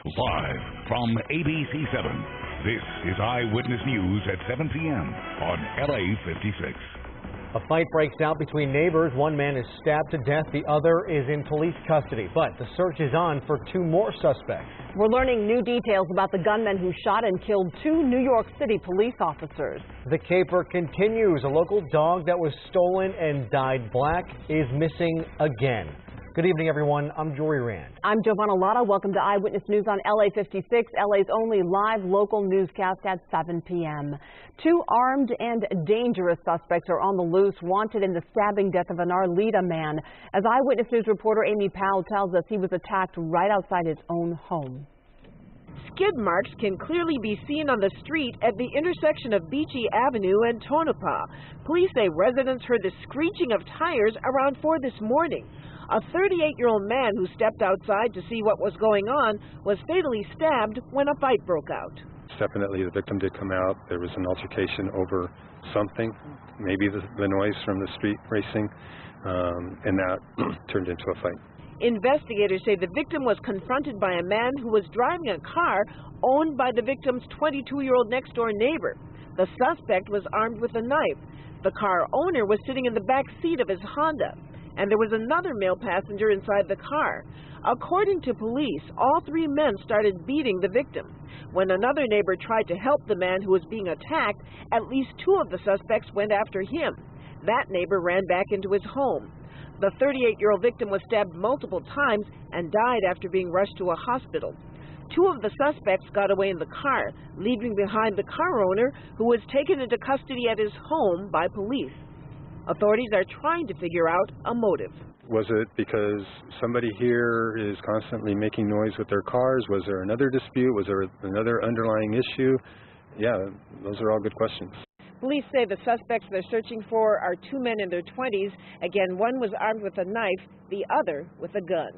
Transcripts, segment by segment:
Live from ABC7, this is Eyewitness News at 7 p.m. on LA56. A fight breaks out between neighbors. One man is stabbed to death. The other is in police custody. But the search is on for two more suspects. We're learning new details about the gunman who shot and killed two New York City police officers. The caper continues. A local dog that was stolen and dyed black is missing again. Good evening, everyone. I'm Jory Rand. I'm Giovanna Lotta. Welcome to Eyewitness News on LA56, LA's only live local newscast at 7 p.m. Two armed and dangerous suspects are on the loose, wanted in the stabbing death of an Arleta man. As Eyewitness News reporter Amy Powell tells us, he was attacked right outside his own home. Skid marks can clearly be seen on the street at the intersection of Beachy Avenue and Tonopah. Police say residents heard the screeching of tires around 4 this morning. A 38-year-old man who stepped outside to see what was going on was fatally stabbed when a fight broke out. Definitely the victim did come out. There was an altercation over something, maybe the noise from the street racing, and that turned into a fight. Investigators say the victim was confronted by a man who was driving a car owned by the victim's 22-year-old next-door neighbor. The suspect was armed with a knife. The car owner was sitting in the back seat of his Honda, and there was another male passenger inside the car. According to police, all three men started beating the victim. When another neighbor tried to help the man who was being attacked, at least two of the suspects went after him. That neighbor ran back into his home. The 38-year-old victim was stabbed multiple times and died after being rushed to a hospital. Two of the suspects got away in the car, leaving behind the car owner, who was taken into custody at his home by police. Authorities are trying to figure out a motive. Was it because somebody here is constantly making noise with their cars? Was there another dispute? Was there another underlying issue? Yeah, those are all good questions. Police say the suspects they're searching for are two men in their 20s. Again, one was armed with a knife, the other with a gun.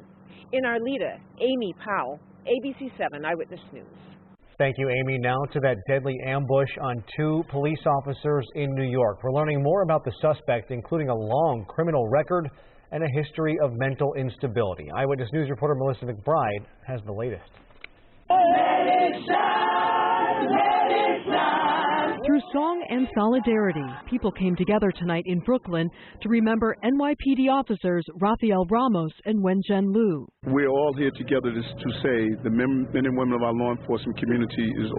In Arleta, Amy Powell, ABC7 Eyewitness News. Thank you, Amy. Now to that deadly ambush on two police officers in New York. We're learning more about the suspect, including a long criminal record and a history of mental instability. Eyewitness News reporter Melissa McBride has the latest. Let it shine, let it shine. Through song and solidarity, people came together tonight in Brooklyn to remember NYPD officers Rafael Ramos and Wen-Jen Liu. We're all here together to say the men and women of our law enforcement community is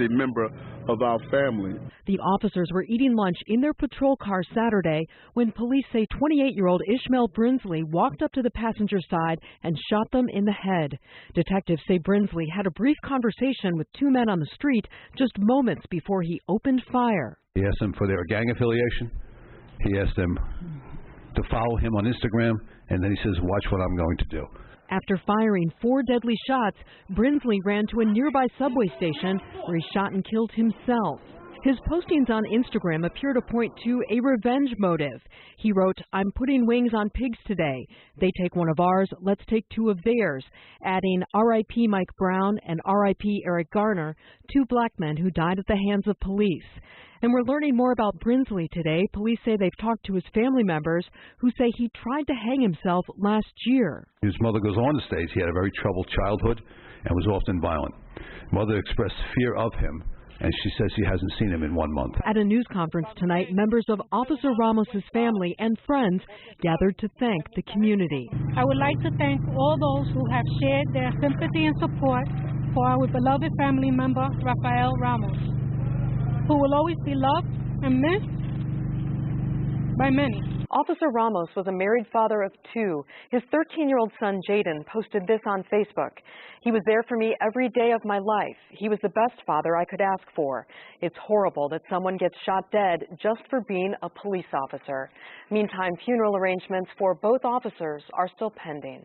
a member of our family. The officers were eating lunch in their patrol car Saturday when police say 28-year-old Ishmael Brinsley walked up to the passenger side and shot them in the head. Detectives say Brinsley had a brief conversation with two men on the street just moments before he opened fire. He asked them for their gang affiliation. He asked them to follow him on Instagram, and then he says, "Watch what I'm going to do." After firing 4 deadly shots, Brinsley ran to a nearby subway station where he shot and killed himself. His postings on Instagram appear to point to a revenge motive. He wrote, "I'm putting wings on pigs today. They take one of ours, let's take 2 of theirs," adding R.I.P. Mike Brown and R.I.P. Eric Garner, 2 black men who died at the hands of police. And we're learning more about Brinsley today. Police say they've talked to his family members who say he tried to hang himself last year. His mother goes on to state he had a very troubled childhood and was often violent. Mother expressed fear of him, and she says she hasn't seen him in 1 month. At a news conference tonight, members of Officer Ramos's family and friends gathered to thank the community. I would like to thank all those who have shared their sympathy and support for our beloved family member, Rafael Ramos, who will always be loved and missed by many. Officer Ramos was a married father of 2. His 13-year-old son, Jaden, posted this on Facebook. "He was there for me every day of my life. He was the best father I could ask for. It's horrible that someone gets shot dead just for being a police officer." Meantime, funeral arrangements for both officers are still pending.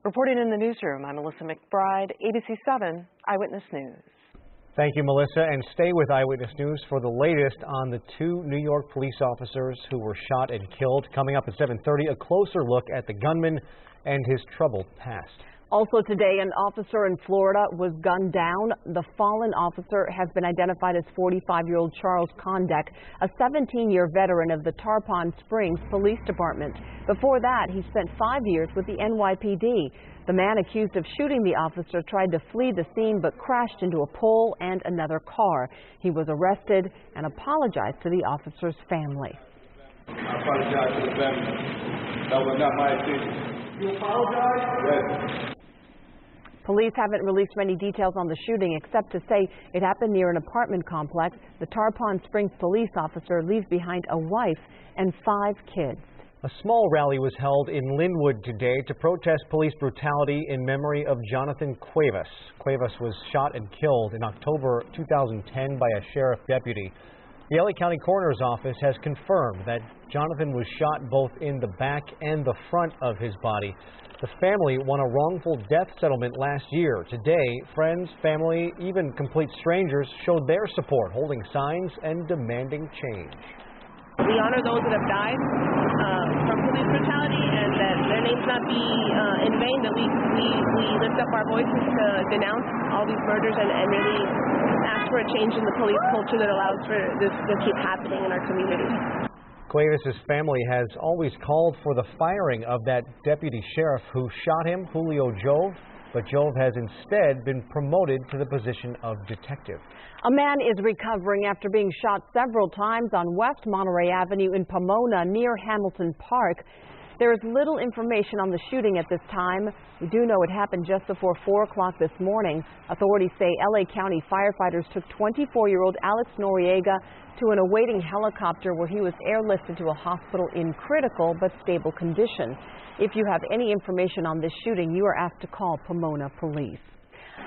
Reporting in the newsroom, I'm Melissa McBride, ABC7 Eyewitness News. Thank you, Melissa, and stay with Eyewitness News for the latest on the 2 New York police officers who were shot and killed. Coming up at 7:30, a closer look at the gunman and his troubled past. Also today, an officer in Florida was gunned down. The fallen officer has been identified as 45-year-old Charles Condek, a 17-year veteran of the Tarpon Springs Police Department. Before that, he spent 5 years with the NYPD. The man accused of shooting the officer tried to flee the scene but crashed into a pole and another car. He was arrested and apologized to the officer's family. I apologize to the family. That was not my intention. You apologize? Yes. Police haven't released many details on the shooting except to say it happened near an apartment complex. The Tarpon Springs police officer leaves behind a wife and 5 kids. A small rally was held in Linwood today to protest police brutality in memory of Jonathan Cuevas. Cuevas was shot and killed in October 2010 by a sheriff deputy. The LA County Coroner's Office has confirmed that Jonathan was shot both in the back and the front of his body. The family won a wrongful death settlement last year. Today, friends, family, even complete strangers showed their support, holding signs and demanding change. We honor those that have died from police brutality, and that their names not be in vain, that we lift up our voices to denounce all these murders and really ask for a change in the police culture that allows for this to keep happening in our community. Cuevas' family has always called for the firing of that deputy sheriff who shot him, Julio Jove, but Jove has instead been promoted to the position of detective. A man is recovering after being shot several times on West Monterey Avenue in Pomona near Hamilton Park. There is little information on the shooting at this time. We do know it happened just before 4 o'clock this morning. Authorities say LA County firefighters took 24-year-old Alex Noriega to an awaiting helicopter where he was airlifted to a hospital in critical but stable condition. If you have any information on this shooting, you are asked to call Pomona Police.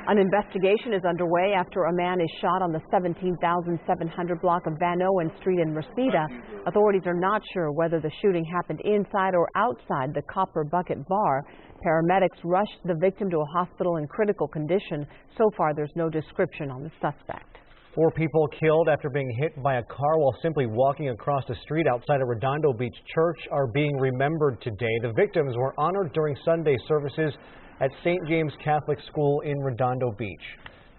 An investigation is underway after a man is shot on the 17,700 block of Van Owen Street in Reseda. Authorities are not sure whether the shooting happened inside or outside the Copper Bucket Bar. Paramedics rushed the victim to a hospital in critical condition. So far, there's no description on the suspect. 4 people killed after being hit by a car while simply walking across the street outside a Redondo Beach church are being remembered today. The victims were honored during Sunday services at St. James Catholic School in Redondo Beach.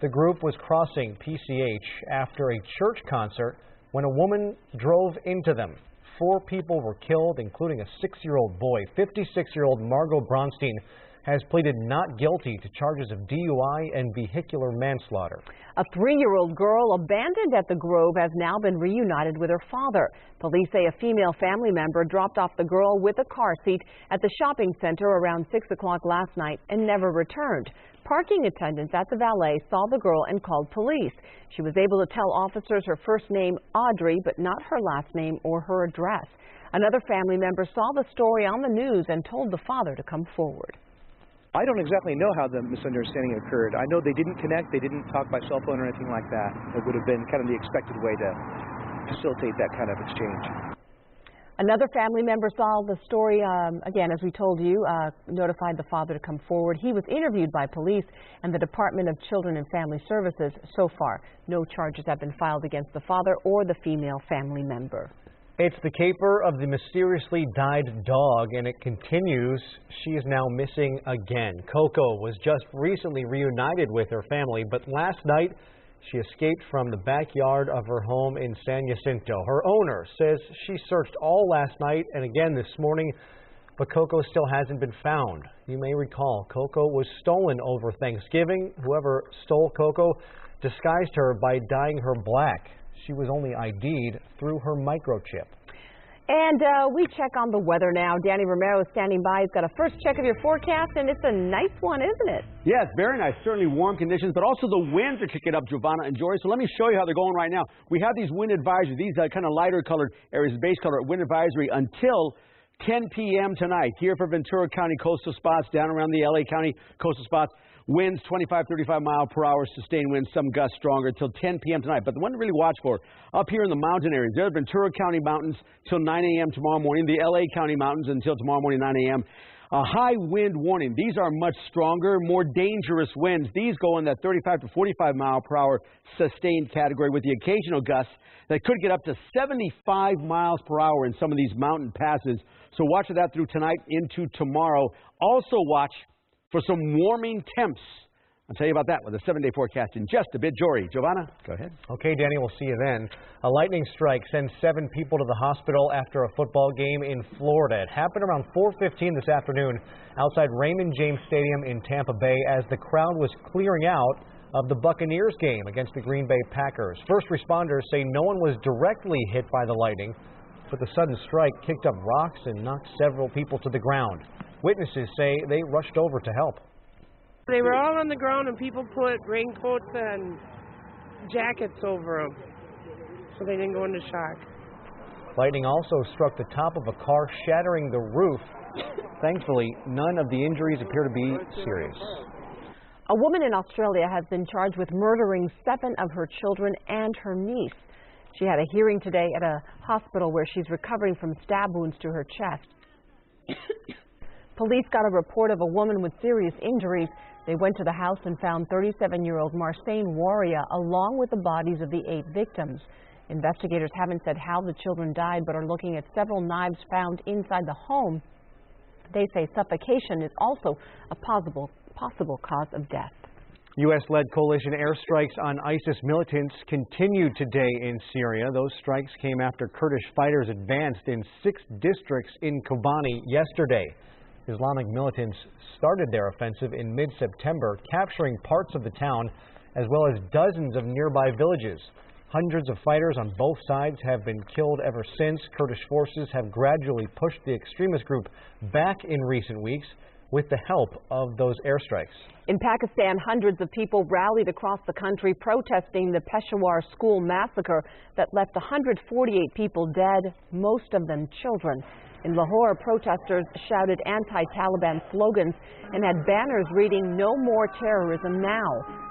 The group was crossing PCH after a church concert when a woman drove into them. 4 people were killed, including a 6-year-old boy. 56-year-old Margot Bronstein has pleaded not guilty to charges of DUI and vehicular manslaughter. A 3-year-old girl abandoned at the Grove has now been reunited with her father. Police say a female family member dropped off the girl with a car seat at the shopping center around 6 o'clock last night and never returned. Parking attendants at the valet saw the girl and called police. She was able to tell officers her first name, Audrey, but not her last name or her address. Another family member saw the story on the news and told the father to come forward. I don't exactly know how the misunderstanding occurred. I know they didn't connect, they didn't talk by cell phone or anything like that. It would have been kind of the expected way to facilitate that kind of exchange. Another family member saw the story, again, as we told you, notified the father to come forward. He was interviewed by police and the Department of Children and Family Services. So far, no charges have been filed against the father or the female family member. It's the caper of the mysteriously died dog, and it continues. She is now missing again. Coco was just recently reunited with her family, but last night she escaped from the backyard of her home in San Jacinto. Her owner says she searched all last night and again this morning, but Coco still hasn't been found. You may recall Coco was stolen over Thanksgiving. Whoever stole Coco disguised her by dyeing her black. She was only ID'd through her microchip. And we check on the weather now. Danny Romero is standing by. He's got a first check of your forecast, and it's a nice one, isn't it? Yes, very nice. Certainly warm conditions, but also the winds are kicking up, Giovanna and Jory. So let me show you how they're going right now. We have these wind advisories, these kind of lighter colored areas, base color wind advisory until 10 p.m. tonight. Here for Ventura County coastal spots, down around the LA County coastal spots. Winds 25, 35 mile per hour, sustained winds, some gusts stronger till 10 p.m. tonight. But the one to really watch for up here in the mountain areas, there's Ventura County mountains till 9 a.m. tomorrow morning, the LA County mountains until tomorrow morning, 9 a.m. A high wind warning. These are much stronger, more dangerous winds. These go in that 35 to 45 mile per hour sustained category with the occasional gusts that could get up to 75 miles per hour in some of these mountain passes. So watch for that through tonight into tomorrow. Also watch for some warming temps I'll tell you about that with a 7-day forecast in just a bit. Jory, Giovanna, go ahead. Okay, Danny, we'll see you then. A lightning strike sends 7 people to the hospital after a football game in Florida. It happened around 4:15 this afternoon outside Raymond James Stadium in Tampa Bay as the crowd was clearing out of the Buccaneers game against the Green Bay Packers. First responders say no one was directly hit by the lightning, but the sudden strike kicked up rocks and knocked several people to the ground. Witnesses say they rushed over to help. They were all on the ground and people put raincoats and jackets over them so they didn't go into shock. Lightning also struck the top of a car, shattering the roof. Thankfully, none of the injuries appear to be serious. A woman in Australia has been charged with murdering 7 of her children and her niece. She had a hearing today at a hospital where she's recovering from stab wounds to her chest. Police got a report of a woman with serious injuries. They went to the house and found 37-year-old Marcene Warria along with the bodies of the 8 victims. Investigators haven't said how the children died, but are looking at several knives found inside the home. They say suffocation is also a possible cause of death. U.S.-led coalition airstrikes on ISIS militants continued today in Syria. Those strikes came after Kurdish fighters advanced in 6 districts in Kobani yesterday. Islamic militants started their offensive in mid-September, capturing parts of the town as well as dozens of nearby villages. Hundreds of fighters on both sides have been killed ever since. Kurdish forces have gradually pushed the extremist group back in recent weeks with the help of those airstrikes. In Pakistan, hundreds of people rallied across the country protesting the Peshawar school massacre that left 148 people dead, most of them children. In Lahore, protesters shouted anti-Taliban slogans and had banners reading "No more terrorism now."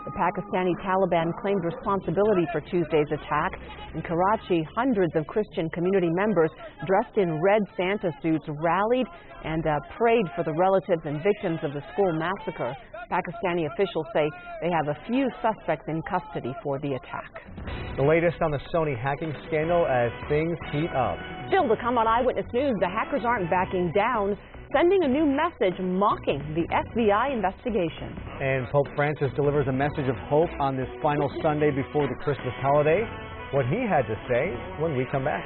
The Pakistani Taliban claimed responsibility for Tuesday's attack. In Karachi, hundreds of Christian community members dressed in red Santa suits rallied and prayed for the relatives and victims of the school massacre. Pakistani officials say they have a few suspects in custody for the attack. The latest on the Sony hacking scandal as things heat up. Still to come on Eyewitness News, the hackers aren't backing down, sending a new message mocking the FBI investigation. And Pope Francis delivers a message of hope on this final Sunday before the Christmas holiday. What he had to say when we come back.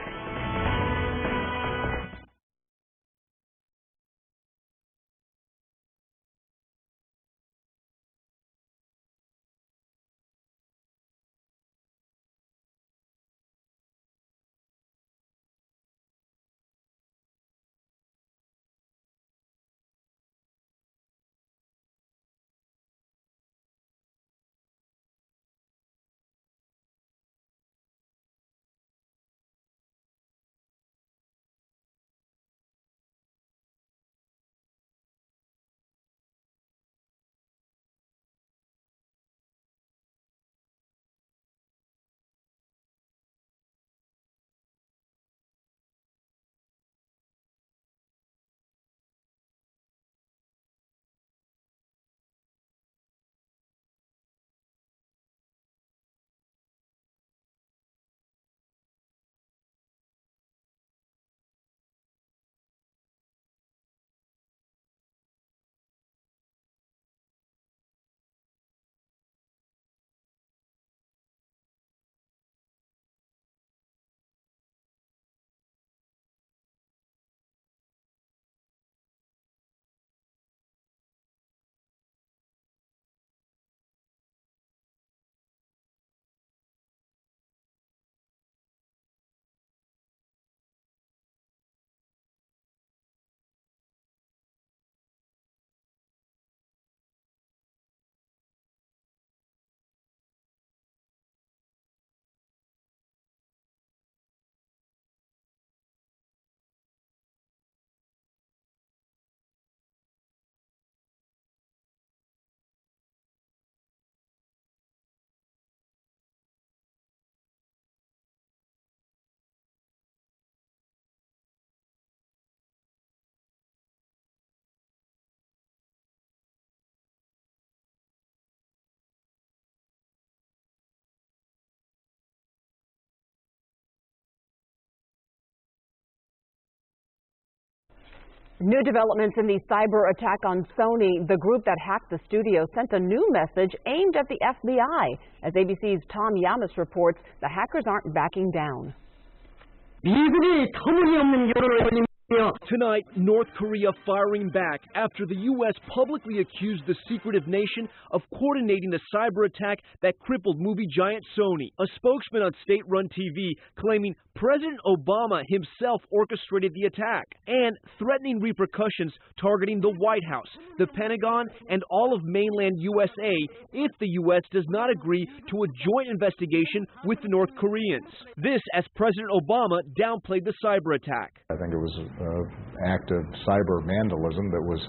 New developments in the cyber attack on Sony. The group that hacked the studio sent a new message aimed at the FBI. As ABC's Tom Yamas reports, the hackers aren't backing down. Tonight, North Korea firing back after the U.S. publicly accused the secretive nation of coordinating the cyber attack that crippled movie giant Sony. A spokesman on state-run TV claiming President Obama himself orchestrated the attack and threatening repercussions targeting the White House, the Pentagon, and all of mainland USA if the U.S. does not agree to a joint investigation with the North Koreans. This as President Obama downplayed the cyber attack. I think it was an act of cyber vandalism that was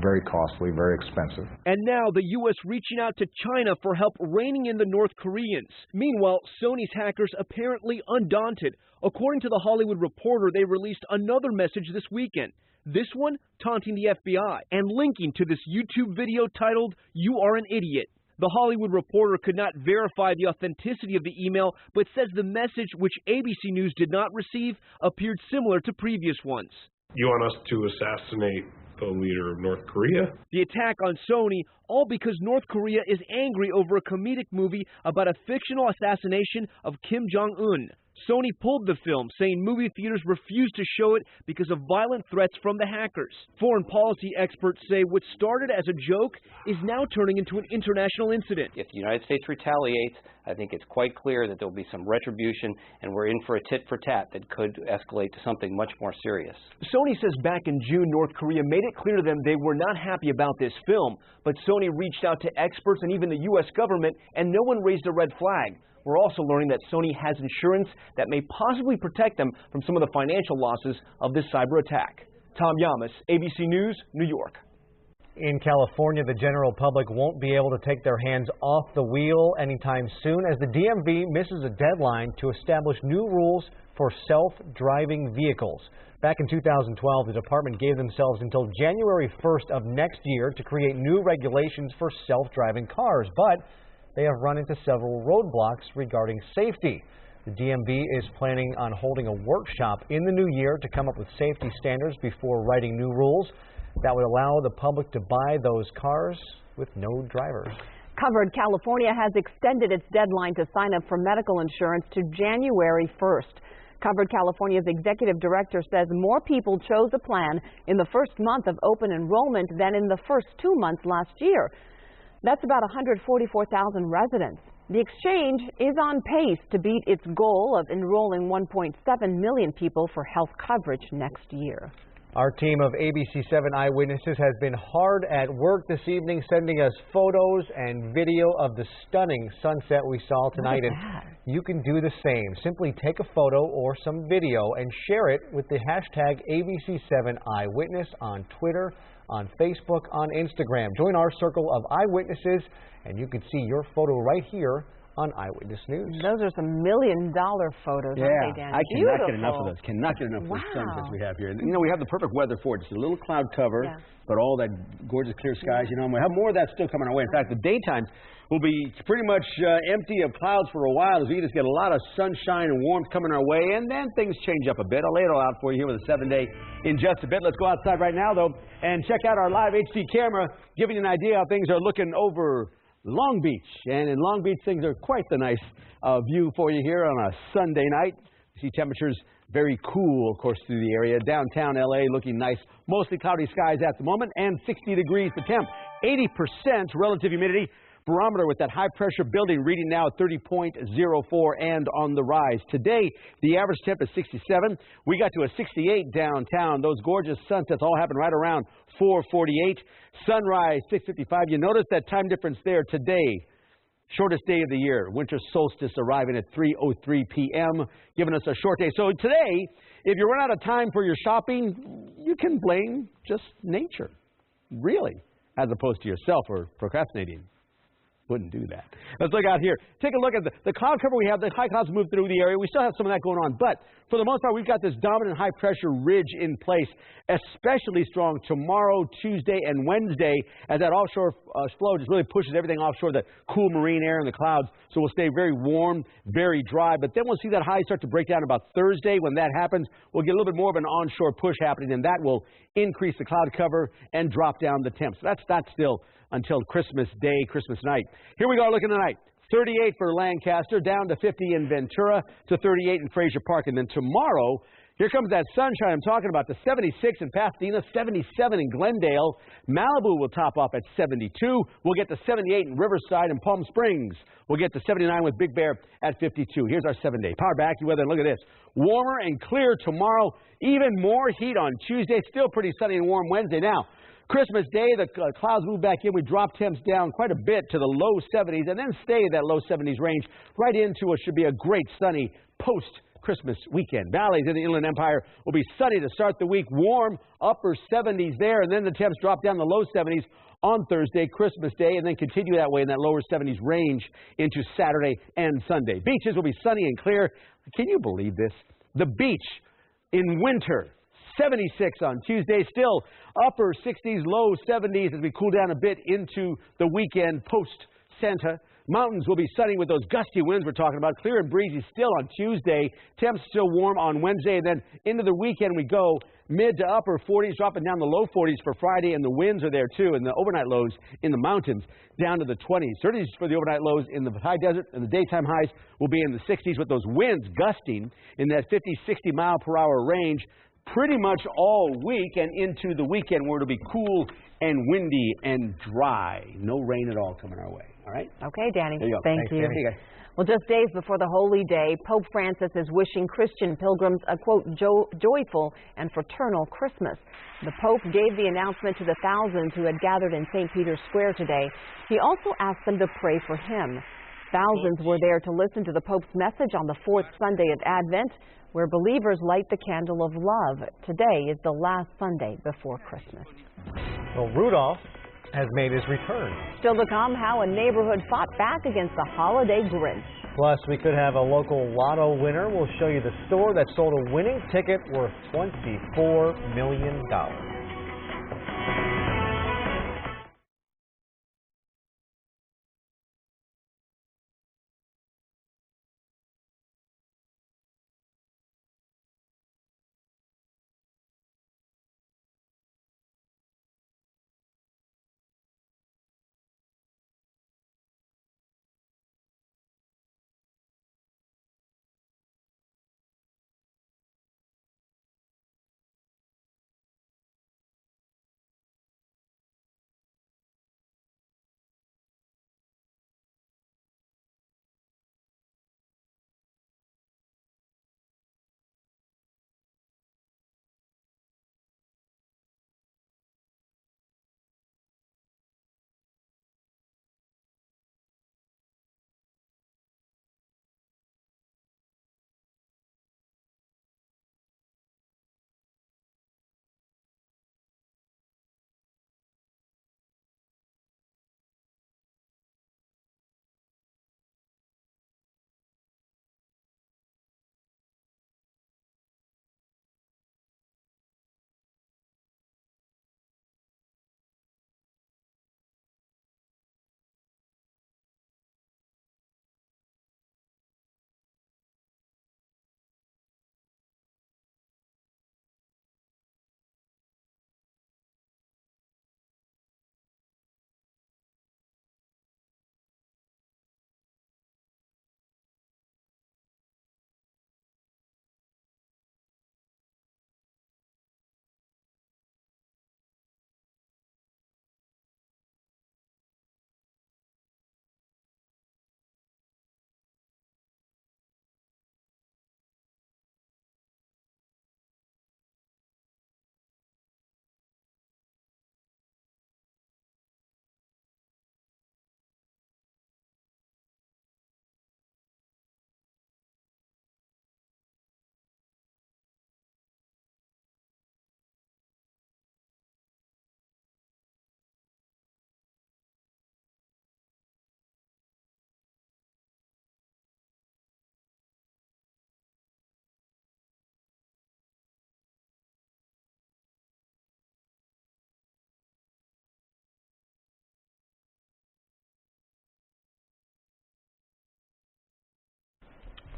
very costly, very expensive. And now the U.S. reaching out to China for help reining in the North Koreans. Meanwhile, Sony's hackers apparently undaunted. According to The Hollywood Reporter, they released another message this weekend. This one taunting the FBI and linking to this YouTube video titled, "You Are an Idiot." The Hollywood Reporter could not verify the authenticity of the email, but says the message, which ABC News did not receive, appeared similar to previous ones. You want us to assassinate the leader of North Korea? The attack on Sony, all because North Korea is angry over a comedic movie about a fictional assassination of Kim Jong-un. Sony pulled the film, saying movie theaters refused to show it because of violent threats from the hackers. Foreign policy experts say what started as a joke is now turning into an international incident. If the United States retaliates, I think it's quite clear that there will be some retribution, and we're in for a tit-for-tat that could escalate to something much more serious. Sony says back in June, North Korea made it clear to them they were not happy about this film, but Sony reached out to experts and even the U.S. government, and no one raised a red flag. We're also learning that Sony has insurance that may possibly protect them from some of the financial losses of this cyber attack. Tom Yamas, ABC News, New York. In California, the general public won't be able to take their hands off the wheel anytime soon as the DMV misses a deadline to establish new rules for self-driving vehicles. Back in 2012, the department gave themselves until January 1st of next year to create new regulations for self-driving cars, but they have run into several roadblocks regarding safety. The DMV is planning on holding a workshop in the new year to come up with safety standards before writing new rules that would allow the public to buy those cars with no drivers. Covered California has extended its deadline to sign up for medical insurance to January 1st. Covered California's executive director says more people chose a plan in the first month of open enrollment than in the first 2 months last year. That's about 144,000 residents. The exchange is on pace to beat its goal of enrolling 1.7 million people for health coverage next year. Our team of ABC7 Eyewitnesses has been hard at work this evening, sending us photos and video of the stunning sunset we saw tonight. And you can do the same. Simply take a photo or some video and share it with the hashtag ABC7 Eyewitness on Twitter, on Facebook, on Instagram. Join our circle of eyewitnesses, and you can see your photo right here on Eyewitness News. Those are some $1 million photos, aren't they, Dan? I cannot get enough of those. Cannot get enough of the sunsets we have here. You know, we have the perfect weather for it. Just a little cloud cover, but all that gorgeous clear skies. You know, and we have more of that still coming our way. In fact, the daytime will be pretty much empty of clouds for a while as we just get a lot of sunshine and warmth coming our way, and then things change up a bit. I'll lay it all out for you here with a 7-day in just a bit. Let's go outside right now, though, and check out our live HD camera, giving you an idea how things are looking over Long Beach. And in Long Beach, things are quite the nice view for you here on a Sunday night. You see temperatures very cool, of course, through the area. Downtown LA looking nice, mostly cloudy skies at the moment, and 60 degrees the temp. 80% relative humidity. Barometer with that high pressure building reading now at 30.04 and on the rise. Today, the average temp is 67. We got to a 68 downtown. Those gorgeous sunsets all happen right around 4:48. Sunrise 6:55. You notice that time difference there today. Shortest day of the year. Winter solstice arriving at 3:03 p.m., giving us a short day. So today, if you run out of time for your shopping, you can blame just nature, really, as opposed to yourself or procrastinating. Wouldn't do that. Let's look out here. Take a look at the cloud cover we have. The high clouds move through the area. We still have some of that going on, but for the most part, we've got this dominant high pressure ridge in place, especially strong tomorrow, Tuesday, and Wednesday, as that offshore flow just really pushes everything offshore, the cool marine air and the clouds. So we'll stay very warm, very dry, but then we'll see that high start to break down about Thursday. When that happens, we'll get a little bit more of an onshore push happening, and that will increase the cloud cover and drop down the temps. So that's still until Christmas Day, Christmas night. Here we go looking tonight. 38 for Lancaster, down to 50 in Ventura, to 38 in Fraser Park. And then tomorrow, here comes that sunshine I'm talking about, the 76 in Pasadena, 77 in Glendale. Malibu will top off at 72. We'll get to 78 in Riverside and Palm Springs. We'll get to 79 with Big Bear at 52. Here's our 7-day power back weather. Look at this. Warmer and clear tomorrow. Even more heat on Tuesday. Still pretty sunny and warm Wednesday. Now, Christmas Day, the clouds move back in. We drop temps down quite a bit to the low 70s and then stay in that low 70s range right into what should be a great sunny post-Christmas weekend. Valleys in the Inland Empire will be sunny to start the week. Warm, upper 70s there, and then the temps drop down the low 70s on Thursday, Christmas Day, and then continue that way in that lower 70s range into Saturday and Sunday. Beaches will be sunny and clear. Can you believe this? The beach in winter. 76 on Tuesday, still upper 60s, low 70s as we cool down a bit into the weekend post-Santa. Mountains will be sunny with those gusty winds we're talking about. Clear and breezy still on Tuesday. Temps still warm on Wednesday. And then into the weekend we go. Mid to upper 40s, dropping down the low 40s for Friday. And the winds are there too. And the overnight lows in the mountains down to the 20s. 30s for the overnight lows in the high desert. And the daytime highs will be in the 60s with those winds gusting in that 50, 60 mile per hour range pretty much all week and into the weekend where it'll be cool and windy and dry. No rain at all coming our way. All right? Okay, Danny. There you go. Thank you. Well, just days before the Holy Day, Pope Francis is wishing Christian pilgrims a, quote, joyful and fraternal Christmas. The Pope gave the announcement to the thousands who had gathered in St. Peter's Square today. He also asked them to pray for him. Thousands were there to listen to the Pope's message on the fourth Sunday of Advent, where believers light the candle of love. Today is the last Sunday before Christmas. Well, Rudolph has made his return. Still to come, how a neighborhood fought back against the holiday Grinch. Plus, we could have a local lotto winner. We'll show you the store that sold a winning ticket worth $24 million.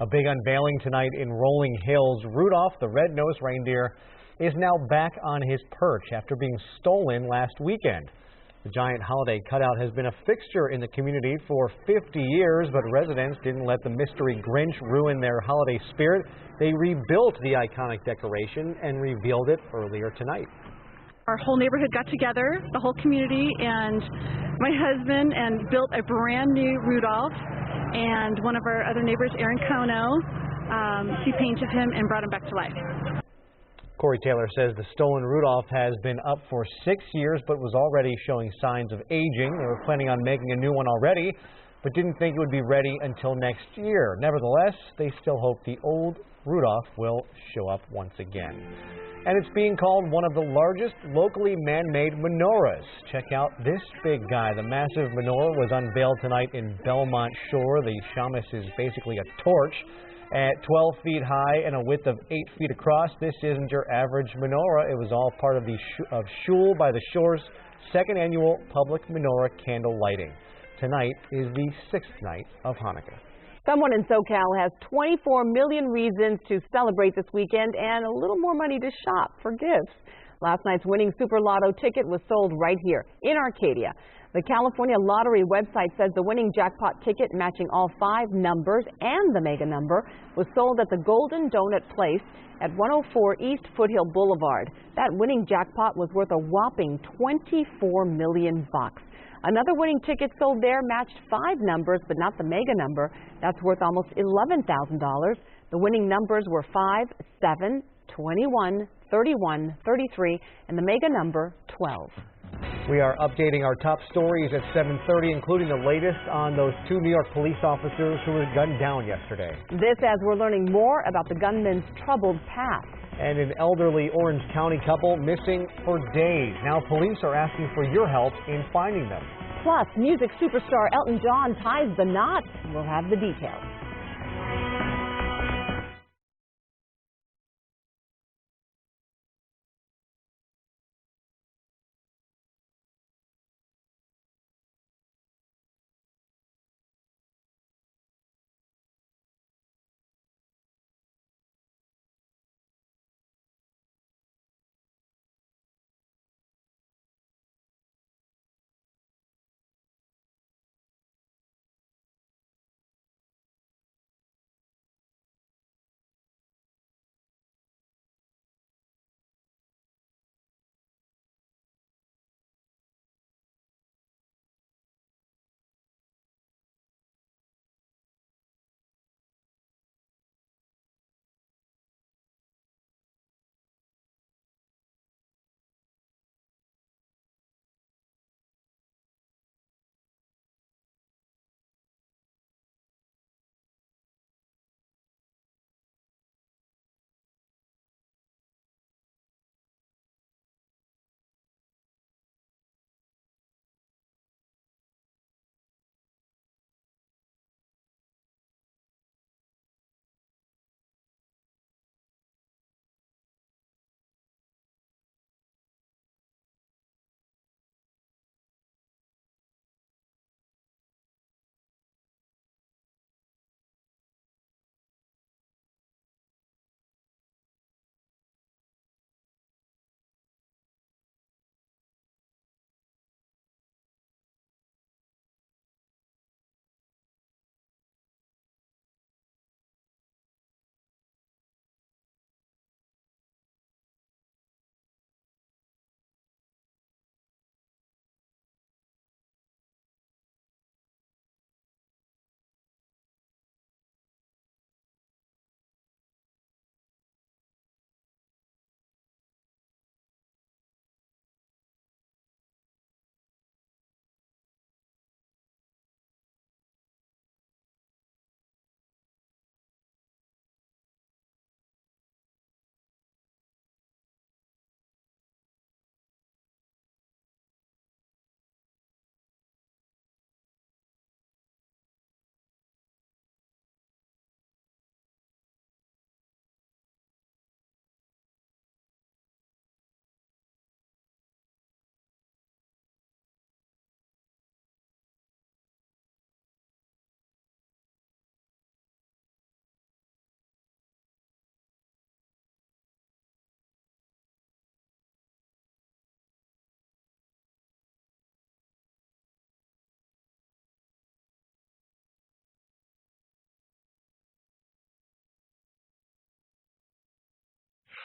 A big unveiling tonight in Rolling Hills. Rudolph, the red-nosed reindeer, is now back on his perch after being stolen last weekend. The giant holiday cutout has been a fixture in the community for 50 years, but residents didn't let the mystery Grinch ruin their holiday spirit. They rebuilt the iconic decoration and revealed it earlier tonight. Our whole neighborhood got together, the whole community, and my husband, and built a brand new Rudolph. And one of our other neighbors, Aaron Kono, he painted him and brought him back to life. Corey Taylor says the stolen Rudolph has been up for 6 years, but was already showing signs of aging. They were planning on making a new one already, but didn't think it would be ready until next year. Nevertheless, they still hope the old Rudolph will show up once again. And it's being called one of the largest locally man-made menorahs. Check out this big guy. The massive menorah was unveiled tonight in Belmont Shore. The shamus is basically a torch. At 12 feet high and a width of 8 feet across, this isn't your average menorah. It was all part of the Shul by the Shore's second annual public menorah candle lighting. Tonight is the 6th night of Hanukkah. Someone in SoCal has 24 million reasons to celebrate this weekend and a little more money to shop for gifts. Last night's winning Super Lotto ticket was sold right here in Arcadia. The California Lottery website says the winning jackpot ticket matching all 5 numbers and the mega number was sold at the Golden Donut Place at 104 East Foothill Boulevard. That winning jackpot was worth a whopping $24 million. Another winning ticket sold there matched 5 numbers, but not the mega number. That's worth almost $11,000. The winning numbers were 5, 7, 21, 31, 33, and the mega number 12. We are updating our top stories at 7:30, including the latest on those 2 New York police officers who were gunned down yesterday. This as we're learning more about the gunman's troubled past. And an elderly Orange County couple missing for days. Now police are asking for your help in finding them. Plus, music superstar Elton John ties the knot. We'll have the details.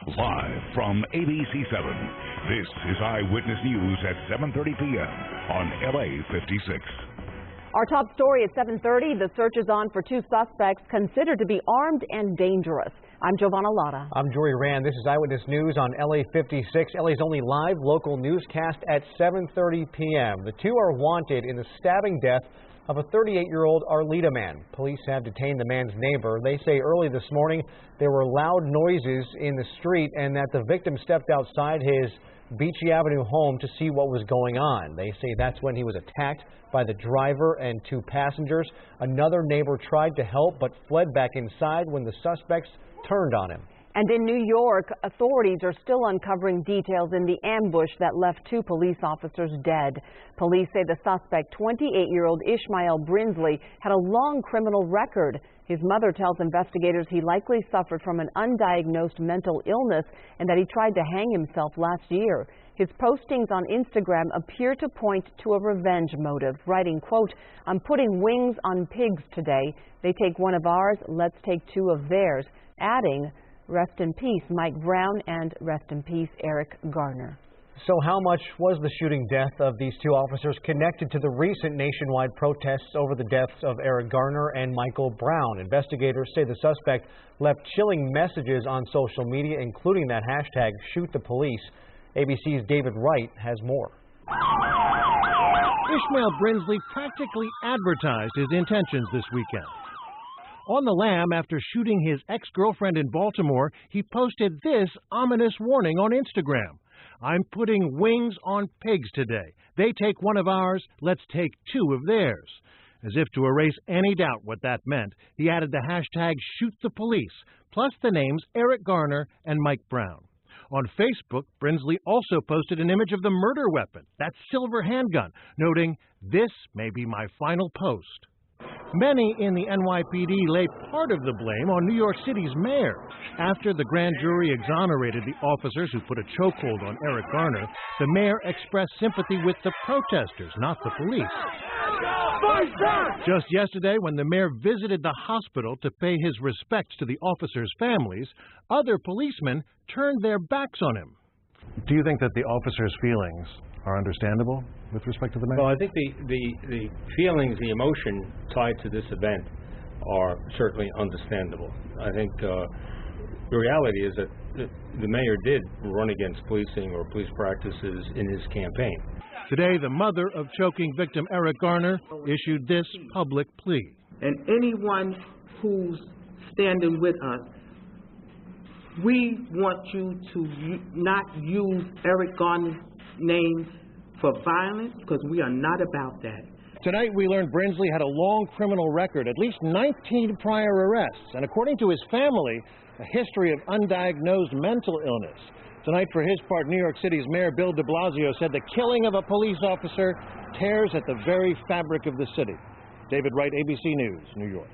Live from ABC7, this is Eyewitness News at 7:30 p.m. on LA56. Our top story at 7:30, the search is on for two suspects considered to be armed and dangerous. I'm Giovanna Lotta. I'm Jory Rand. This is Eyewitness News on LA56, LA's only live local newscast at 7:30 p.m. The two are wanted in the stabbing death of a 38-year-old Arleta man. Police have detained the man's neighbor. They say early this morning there were loud noises in the street and that the victim stepped outside his Beachy Avenue home to see what was going on. They say that's when he was attacked by the driver and two passengers. Another neighbor tried to help but fled back inside when the suspects turned on him. And in New York, authorities are still uncovering details in the ambush that left two police officers dead. Police say the suspect, 28-year-old Ishmael Brinsley, had a long criminal record. His mother tells investigators he likely suffered from an undiagnosed mental illness and that he tried to hang himself last year. His postings on Instagram appear to point to a revenge motive, writing, quote, "I'm putting wings on pigs today. They take one of ours, let's take two of theirs," adding, "Rest in peace, Mike Brown, and rest in peace, Eric Garner." So how much was the shooting death of these two officers connected to the recent nationwide protests over the deaths of Eric Garner and Michael Brown? Investigators say the suspect left chilling messages on social media, including that hashtag #ShootThePolice. ABC's David Wright has more. Ishmael Brinsley practically advertised his intentions this weekend. On the lam after shooting his ex-girlfriend in Baltimore, he posted this ominous warning on Instagram. "I'm putting wings on pigs today. They take one of ours, let's take two of theirs." As if to erase any doubt what that meant, he added the hashtag #ShootThePolice, plus the names Eric Garner and Mike Brown. On Facebook, Brinsley also posted an image of the murder weapon, that silver handgun, noting, "This may be my final post." Many in the NYPD lay part of the blame on New York City's mayor. After the grand jury exonerated the officers who put a chokehold on Eric Garner, the mayor expressed sympathy with the protesters, not the police. Just yesterday, when the mayor visited the hospital to pay his respects to the officers' families, other policemen turned their backs on him. Do you think that the officers' feelings are understandable with respect to the mayor? Well, I think the feelings, the emotion tied to this event are certainly understandable. I think the reality is that the mayor did run against policing or police practices in his campaign. Today, the mother of choking victim Eric Garner issued this public plea. And anyone who's standing with us, we want you to not use Eric Garner's name for violence, because we are not about that. Tonight we learned Brinsley had a long criminal record, at least 19 prior arrests, and according to his family, a history of undiagnosed mental illness. Tonight, for his part, New York City's Mayor Bill de Blasio said the killing of a police officer tears at the very fabric of the city. David Wright, ABC News, New York.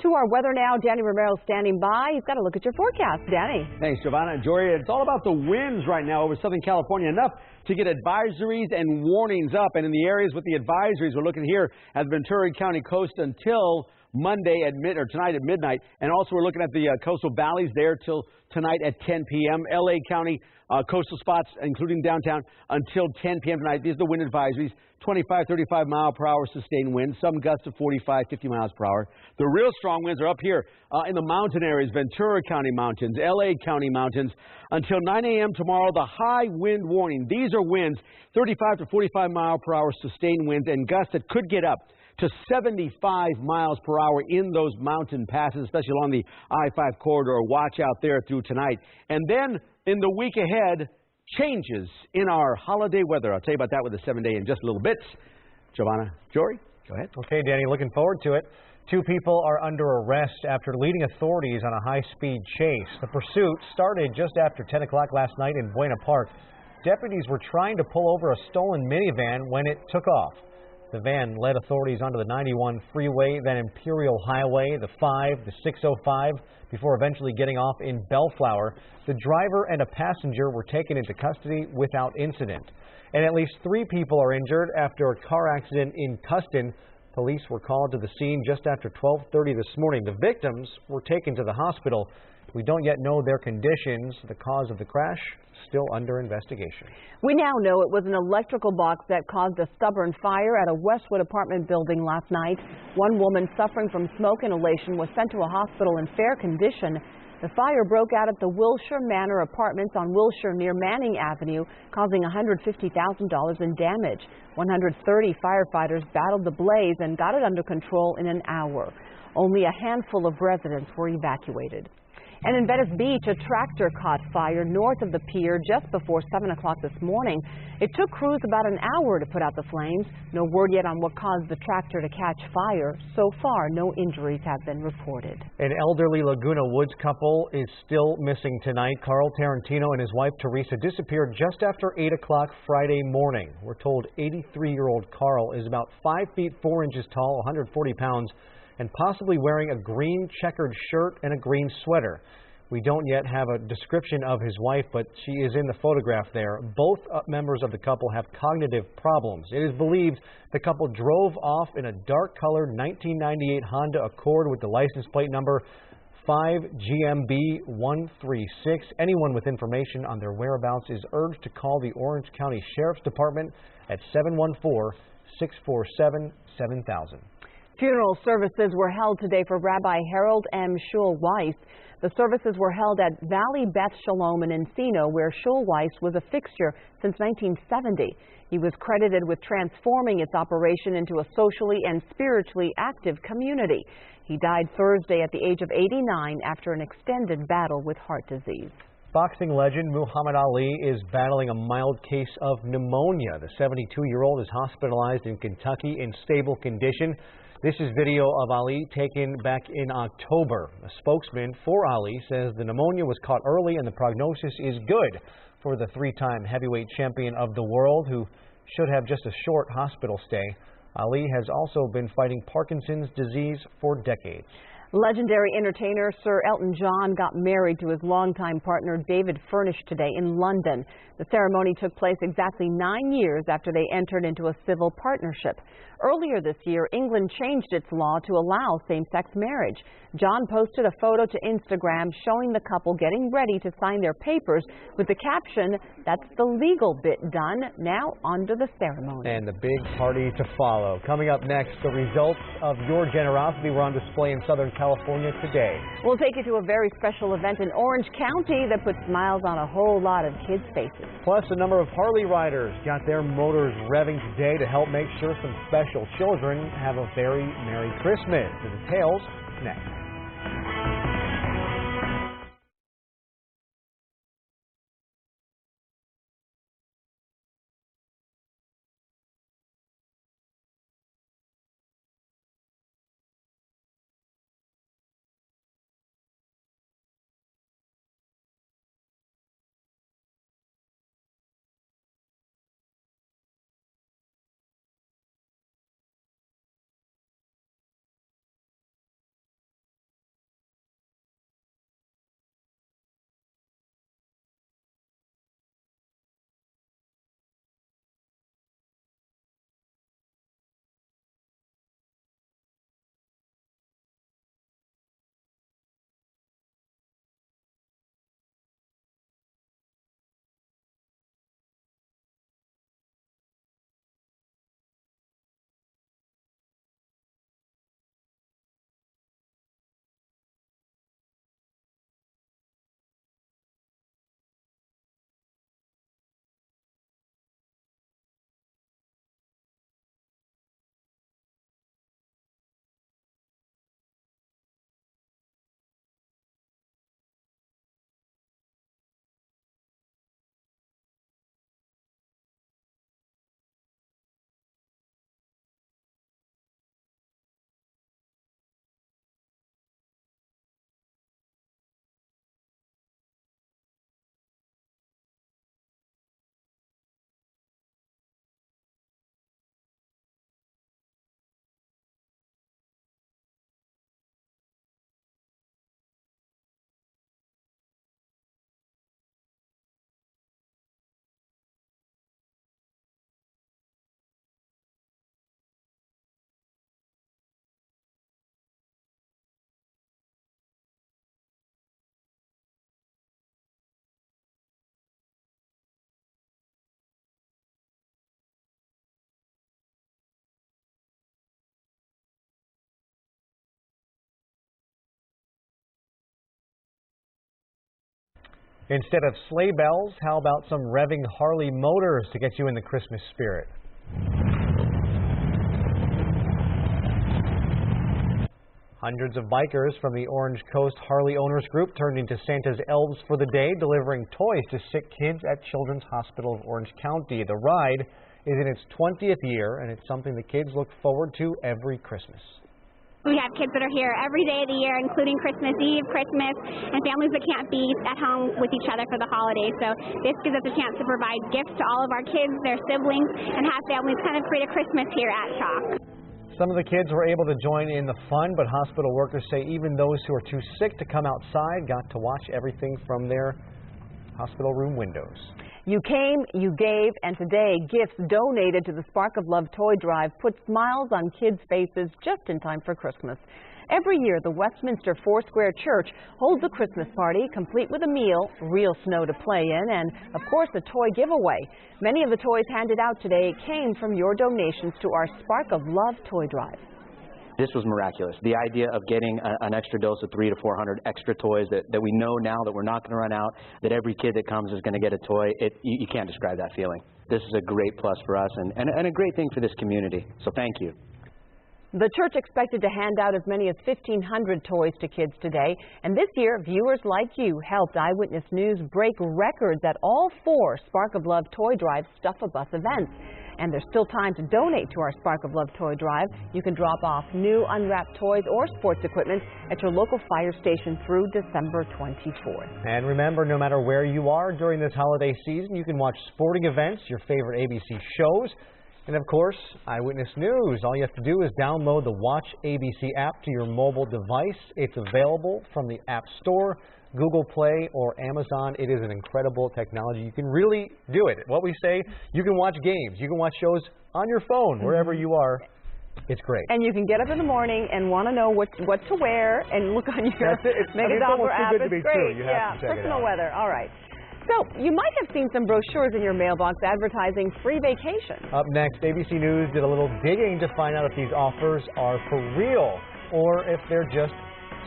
To our weather now, Danny Romero standing by. He's got to look at your forecast. Danny. Thanks, Giovanna and Jory. It's all about the winds right now over Southern California, enough to get advisories and warnings up. And in the areas with the advisories, we're looking here at the Ventura County coast until Monday tonight at midnight. And also we're looking at the coastal valleys there till tonight at 10 p.m. LA County coastal spots, including downtown, until 10 p.m. tonight. These are the wind advisories. 25, 35 mile per hour sustained winds, some gusts of 45, 50 miles per hour. The real strong winds are up here in the mountain areas, Ventura County mountains, LA County mountains. Until 9 a.m. tomorrow, the high wind warning. These are winds, 35 to 45 mile per hour sustained winds, and gusts that could get up to 75 miles per hour in those mountain passes, especially along the I-5 corridor. Watch out there through tonight. And then in the week ahead, changes in our holiday weather. I'll tell you about that with the 7-day in just a little bit. Giovanna, Jory, go ahead. Okay, Danny, looking forward to it. Two people are under arrest after leading authorities on a high-speed chase. The pursuit started just after 10 o'clock last night in Buena Park. Deputies were trying to pull over a stolen minivan when it took off. The van led authorities onto the 91 freeway, then Imperial Highway, the 5, the 605, before eventually getting off in Bellflower. The driver and a passenger were taken into custody without incident. And at least 3 people are injured after a car accident in Tustin. Police were called to the scene just after 12:30 this morning. The victims were taken to the hospital. We don't yet know their conditions. The cause of the crash still under investigation. We now know it was an electrical box that caused a stubborn fire at a Westwood apartment building last night. One woman suffering from smoke inhalation was sent to a hospital in fair condition. The fire broke out at the Wilshire Manor Apartments on Wilshire near Manning Avenue, causing $150,000 in damage. 130 firefighters battled the blaze and got it under control in an hour. Only a handful of residents were evacuated. And in Venice Beach, a tractor caught fire north of the pier just before 7 o'clock this morning. It took crews about an hour to put out the flames. No word yet on what caused the tractor to catch fire. So far, no injuries have been reported. An elderly Laguna Woods couple is still missing tonight. Carl Tarantino and his wife Teresa disappeared just after 8 o'clock Friday morning. We're told 83-year-old Carl is about 5 feet 4 inches tall, 140 pounds, and possibly wearing a green checkered shirt and a green sweater. We don't yet have a description of his wife, but she is in the photograph there. Both members of the couple have cognitive problems. It is believed the couple drove off in a dark-colored 1998 Honda Accord with the license plate number 5GMB136. Anyone with information on their whereabouts is urged to call the Orange County Sheriff's Department at 714-647-7000. Funeral services were held today for Rabbi Harold M. Schulweiss. The services were held at Valley Beth Shalom in Encino, where Schulweiss was a fixture since 1970. He was credited with transforming its operation into a socially and spiritually active community. He died Thursday at the age of 89 after an extended battle with heart disease. Boxing legend Muhammad Ali is battling a mild case of pneumonia. The 72-year-old is hospitalized in Kentucky in stable condition. This is video of Ali taken back in October. A spokesman for Ali says the pneumonia was caught early and the prognosis is good for the three-time heavyweight champion of the world, who should have just a short hospital stay. Ali has also been fighting Parkinson's disease for decades. Legendary entertainer Sir Elton John got married to his longtime partner David Furnish today in London. The ceremony took place exactly 9 years after they entered into a civil partnership. Earlier this year, England changed its law to allow same-sex marriage. John posted a photo to Instagram showing the couple getting ready to sign their papers with the caption, "That's the legal bit done. Now on to the ceremony." And the big party to follow. Coming up next, the results of your generosity were on display in Southern California today. We'll take you to a very special event in Orange County that puts smiles on a whole lot of kids' faces. Plus, a number of Harley riders got their motors revving today to help make sure some special children have a very Merry Christmas. The details next. Instead of sleigh bells, how about some revving Harley motors to get you in the Christmas spirit? Hundreds of bikers from the Orange Coast Harley Owners Group turned into Santa's elves for the day, delivering toys to sick kids at Children's Hospital of Orange County. The ride is in its 20th year, and it's something the kids look forward to every Christmas. We have kids that are here every day of the year, including Christmas Eve, Christmas, and families that can't be at home with each other for the holidays. So this gives us a chance to provide gifts to all of our kids, their siblings, and have families kind of create a Christmas here at Chalk. Some of the kids were able to join in the fun, but hospital workers say even those who are too sick to come outside got to watch everything from their hospital room windows. You came, you gave, and today gifts donated to the Spark of Love toy drive put smiles on kids' faces just in time for Christmas. Every year, the Westminster Foursquare Church holds a Christmas party complete with a meal, real snow to play in, and, of course, a toy giveaway. Many of the toys handed out today came from your donations to our Spark of Love toy drive. This was miraculous. The idea of getting an extra dose of 300 to 400 extra toys that we know now that we're not going to run out, that every kid that comes is going to get a toy, you can't describe that feeling. This is a great plus for us and a great thing for this community. So thank you. The church expected to hand out as many as 1,500 toys to kids today, and this year, viewers like you helped Eyewitness News break records at all 4 Spark of Love Toy Drive Stuff-A-Bus events. And there's still time to donate to our Spark of Love Toy Drive. You can drop off new unwrapped toys or sports equipment at your local fire station through December 24th. And remember, no matter where you are during this holiday season, you can watch sporting events, your favorite ABC shows, and of course, Eyewitness News. All you have to do is download the Watch ABC app to your mobile device. It's available from the App Store, Google Play, or Amazon. It is an incredible technology. You can really do it. What we say, you can watch games, you can watch shows on your phone, wherever you are. It's great. And you can get up in the morning and want to know what to wear and look on your Megadopper app. It's great. True. You have to check personal it out. weather. All right. So, you might have seen some brochures in your mailbox advertising free vacation. Up next, ABC News did a little digging to find out if these offers are for real or if they're just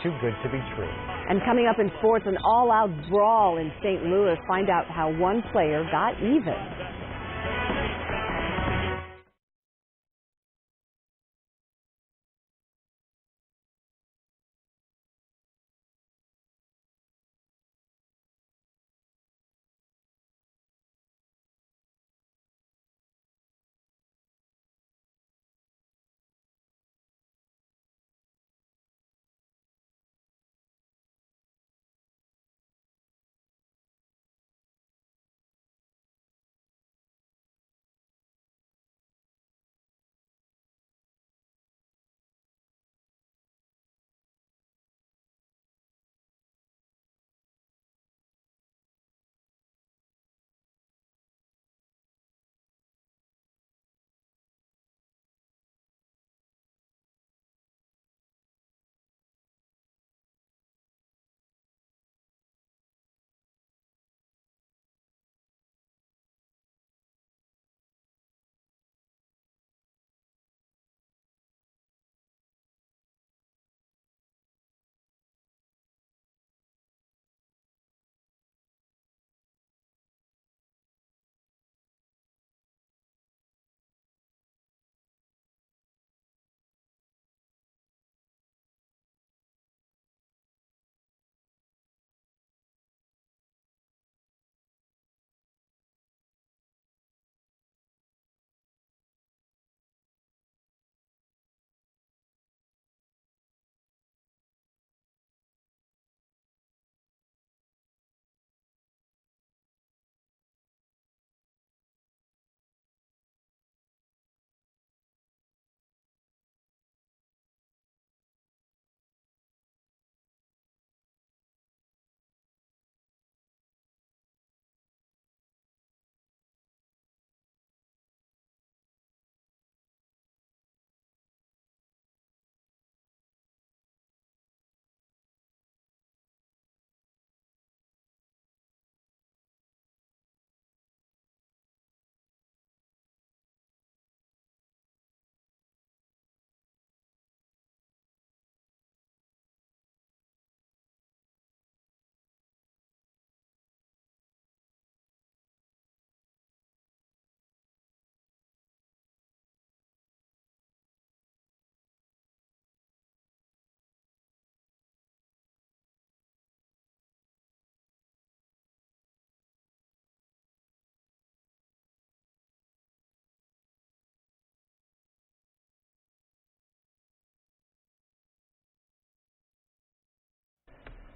too good to be true. And coming up in sports, an all-out brawl in St. Louis. Find out how one player got even.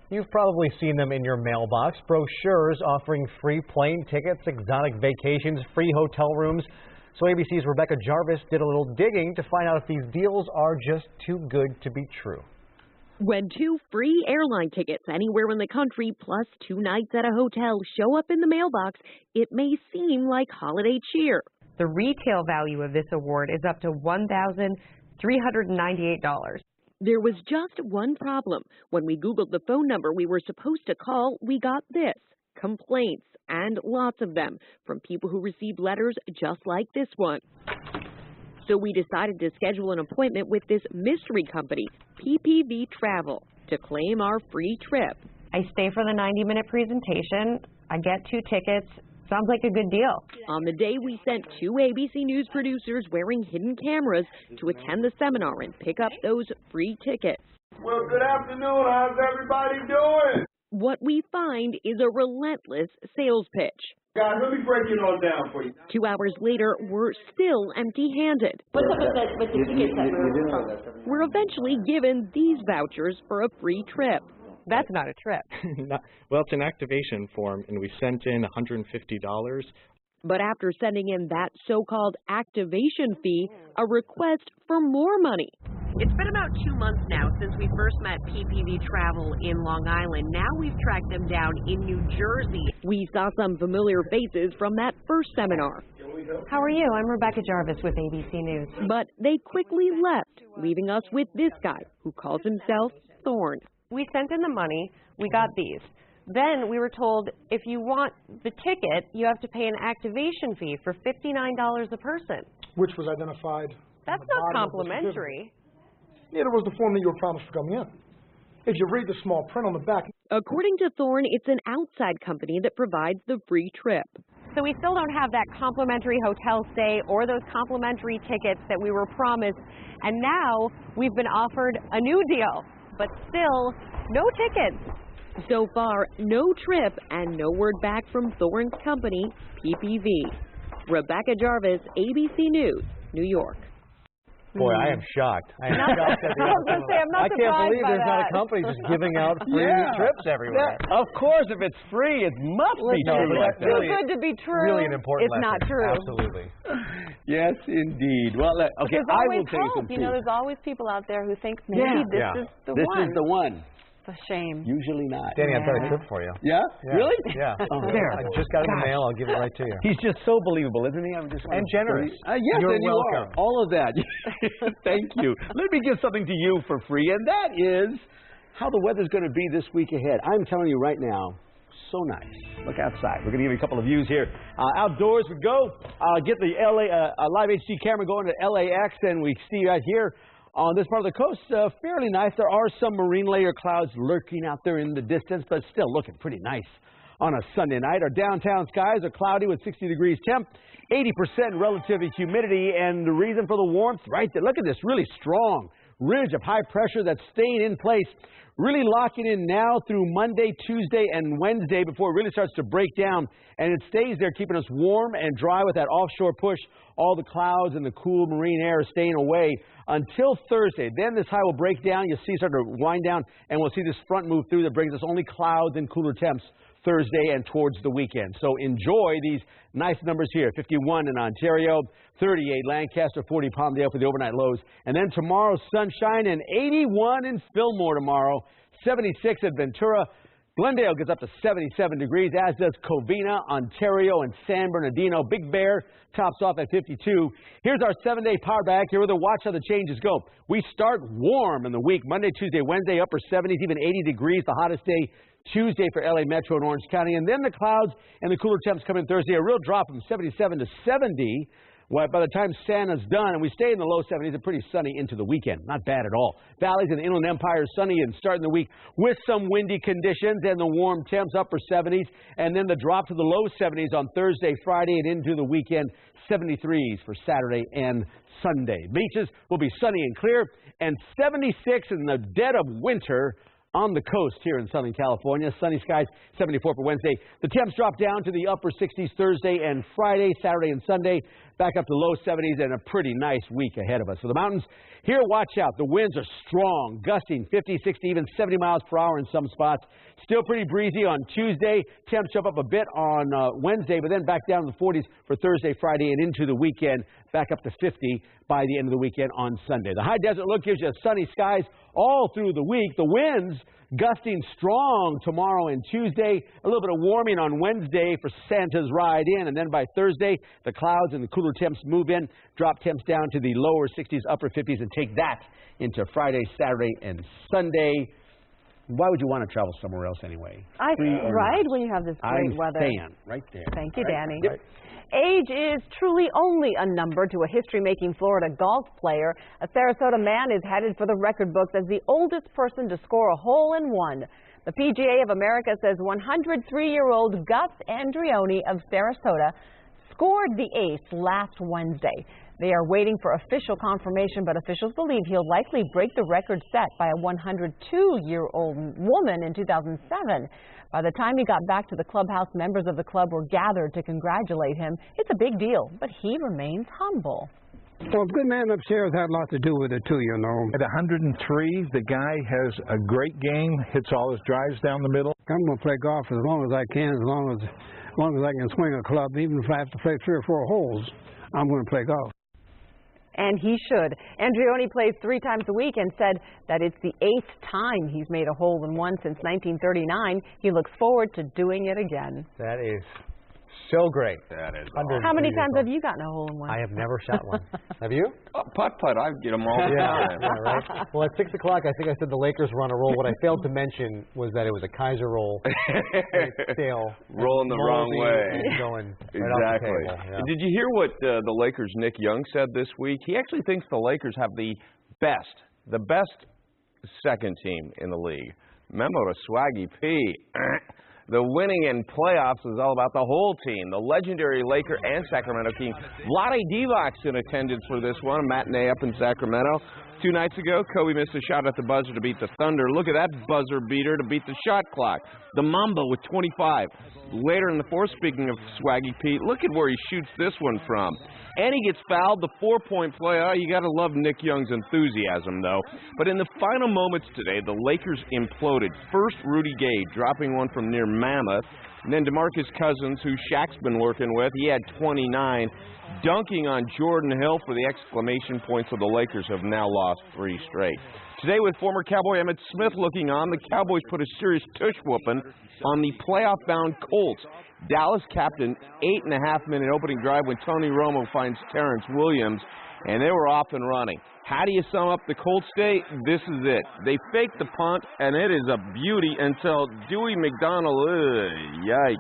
You've probably seen them in your mailbox. Brochures offering free plane tickets, exotic vacations, free hotel rooms. So ABC's Rebecca Jarvis did a little digging to find out if these deals are just too good to be true. When 2 free airline tickets anywhere in the country plus 2 nights at a hotel show up in the mailbox, it may seem like holiday cheer. The retail value of this award is up to $1,398. There was just one problem. When we Googled the phone number we were supposed to call, we got this: complaints, and lots of them, from people who received letters just like this one. So we decided to schedule an appointment with this mystery company, PPV Travel, to claim our free trip. I stay for the 90-minute presentation. I get 2 tickets. Sounds like a good deal. On the day, we sent 2 ABC News producers wearing hidden cameras to attend the seminar and pick up those free tickets. Well, good afternoon. How's everybody doing? What we find is a relentless sales pitch. Guys, let me break it all down for you. 2 hours later, we're still empty-handed. What's up with the tickets that We're eventually given these vouchers for a free trip. That's not a trip. Well, it's an activation form, and we sent in $150. But after sending in that so-called activation fee, a request for more money. It's been about 2 months now since we first met PPV Travel in Long Island. Now we've tracked them down in New Jersey. We saw some familiar faces from that first seminar. How are you? I'm Rebecca Jarvis with ABC News. But they quickly left, leaving us with this guy who calls himself Thorne. We sent in the money. We got these. Then we were told if you want the ticket, you have to pay an activation fee for $59 a person. Which was identified. That's not complimentary. Neither was the form that you were promised for coming in. If you read the small print on the back. According to Thorne, it's an outside company that provides the free trip. So we still don't have that complimentary hotel stay or those complimentary tickets that we were promised. And now we've been offered a new deal, but still no tickets. So far, no trip and no word back from Thorne's company, PPV. Rebecca Jarvis, ABC News, New York. Boy, I am shocked. I am shocked at the outcome. I can't believe there's not a company just giving out free trips everywhere. Of course, if it's free, it must be true. It's too good to be true. Really an important lesson. It's not true. Absolutely. Yes, indeed. Well, okay, I will tell you some truth. There's always people out there who think maybe this is the one. This is the one. It's a shame. Usually not. Danny, I've got a trip for you. Yeah? Really? Yeah. Oh, there. I just got it in the mail. I'll give it right to you. He's just so believable, isn't he? And generous. Yes, You're and welcome. You are. All of that. Thank you. Let me give something to you for free, and that is how the weather's going to be this week ahead. I'm telling you right now, so nice. Look outside. We're going to give you a couple of views here. Outdoors we go. Get the live HD camera going to LAX, and we see right here on this part of the coast, fairly nice. There are some marine layer clouds lurking out there in the distance, but still looking pretty nice on a Sunday night. Our downtown skies are cloudy with 60 degrees temp, 80% relative humidity, and the reason for the warmth, right there. Look at this really strong ridge of high pressure that's staying in place, really locking in now through Monday, Tuesday, and Wednesday before it really starts to break down. And it stays there, keeping us warm and dry with that offshore push. All the clouds and the cool marine air staying away until Thursday. Then this high will break down. You'll see it start to wind down, and we'll see this front move through that brings us only clouds and cooler temps Thursday and towards the weekend. So enjoy these nice numbers here. 51 in Ontario, 38 Lancaster, 40 Palmdale for the overnight lows. And then tomorrow, sunshine and 81 in Fillmore tomorrow, 76 at Ventura. Glendale gets up to 77 degrees, as does Covina, Ontario, and San Bernardino. Big Bear tops off at 52. Here's our 7-day power back. Here with a watch how the changes go. We start warm in the week. Monday, Tuesday, Wednesday, upper 70s, even 80 degrees. The hottest day Tuesday for LA Metro and Orange County. And then the clouds and the cooler temps come in Thursday. A real drop from 77 to 70. Well, by the time Santa's done, and we stay in the low 70s, and pretty sunny into the weekend. Not bad at all. Valleys and Inland Empire sunny and starting the week with some windy conditions and the warm temps, upper 70s. And then the drop to the low 70s on Thursday, Friday, and into the weekend, 73s for Saturday and Sunday. Beaches will be sunny and clear, and 76 in the dead of winter on the coast here in Southern California. Sunny skies, 74 for Wednesday. The temps drop down to the upper 60s Thursday and Friday, Saturday and Sunday. back up to low 70s and a pretty nice week ahead of us. So the mountains here, watch out. The winds are strong, gusting 50, 60, even 70 miles per hour in some spots. Still pretty breezy on Tuesday. Temps jump up a bit on Wednesday, but then back down to the 40s for Thursday, Friday, and into the weekend. Back up to 50 by the end of the weekend on Sunday. The high desert look gives you sunny skies all through the week. The winds gusting strong tomorrow and Tuesday. A little bit of warming on Wednesday for Santa's ride in. And then by Thursday, the clouds and the cooler temps move in, drop temps down to the lower 60s, upper 50s, and take that into Friday, Saturday, and Sunday. Why would you want to travel somewhere else anyway? Right, when you have this great weather. I'm staying right there. Thank you, Danny. Yep. Age is truly only a number to a history-making Florida golf player. A Sarasota man is headed for the record books as the oldest person to score a hole-in-one. The PGA of America says 103-year-old Gus Andreoni of Sarasota scored the ace last Wednesday. They are waiting for official confirmation, but officials believe he'll likely break the record set by a 102-year-old woman in 2007. By the time he got back to the clubhouse, members of the club were gathered to congratulate him. It's a big deal, but he remains humble. Well, the good man upstairs had a lot to do with it, too, you know. At 103, the guy has a great game, hits all his drives down the middle. I'm going to play golf as long as I can, as long as I can swing a club. Even if I have to play 3 or 4 holes, I'm going to play golf. And he should. Andreoni plays 3 times a week and said that it's the 8th time he's made a hole-in-one since 1939. He looks forward to doing it again. That is so great. That is awesome. How many times have you gotten a hole-in-one? I have never shot one. Have you? Putt-putt, I get them all the time. Yeah, right? Well, at 6 o'clock, I think I said the Lakers were on a roll. What I failed to mention was that it was a Kaiser roll. Sail. Rolling the wrong way. Going exactly. right off the table. Yeah. Did you hear what the Lakers' Nick Young said this week? He actually thinks the Lakers have the best second team in the league. Memo to Swaggy P. The winning in playoffs is all about the whole team. The legendary Laker and Sacramento King. Vlade Divac's in attendance for this one, a matinee up in Sacramento. 2 nights ago, Kobe missed a shot at the buzzer to beat the Thunder. Look at that buzzer beater to beat the shot clock. The Mamba with 25. Later in the fourth, speaking of Swaggy Pete, look at where he shoots this one from. And he gets fouled, the 4-point play. Oh, you got to love Nick Young's enthusiasm, though. But in the final moments today, the Lakers imploded. First, Rudy Gay dropping one from near Mammoth. And then DeMarcus Cousins, who Shaq's been working with, he had 29. Dunking on Jordan Hill for the exclamation points, so the Lakers have now lost 3 straight. Today, with former Cowboy Emmitt Smith looking on, the Cowboys put a serious tush-whooping on the playoff-bound Colts. Dallas capped an 8.5-minute opening drive when Tony Romo finds Terrence Williams, and they were off and running. How do you sum up the Colts day? This is it. They faked the punt, and it is a beauty until Dewey McDonald, yikes.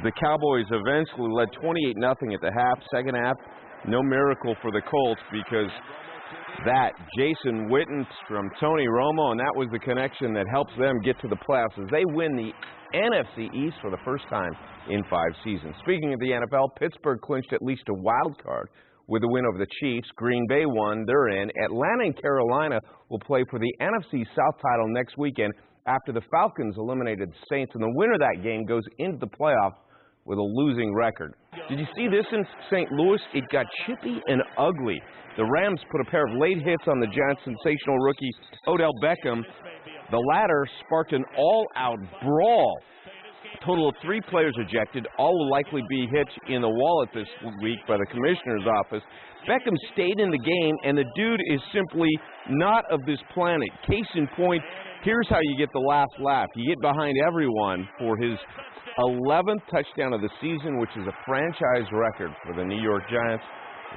The Cowboys eventually led 28-0 at the half. Second half, no miracle for the Colts because that Jason Witten from Tony Romo, and that was the connection that helps them get to the playoffs as they win the NFC East for the first time in 5 seasons. Speaking of the NFL, Pittsburgh clinched at least a wild card with a win over the Chiefs. Green Bay won, they're in. Atlanta and Carolina will play for the NFC South title next weekend after the Falcons eliminated the Saints, and the winner of that game goes into the playoff with a losing record. Did you see this in St. Louis? It got chippy and ugly. The Rams put a pair of late hits on the Giants' sensational rookie Odell Beckham. The latter sparked an all-out brawl. A total of 3 players ejected. All will likely be hit in the wallet this week by the commissioner's office. Beckham stayed in the game, and the dude is simply not of this planet. Case in point, here's how you get the last laugh. You get behind everyone for his 11th touchdown of the season, which is a franchise record for the New York Giants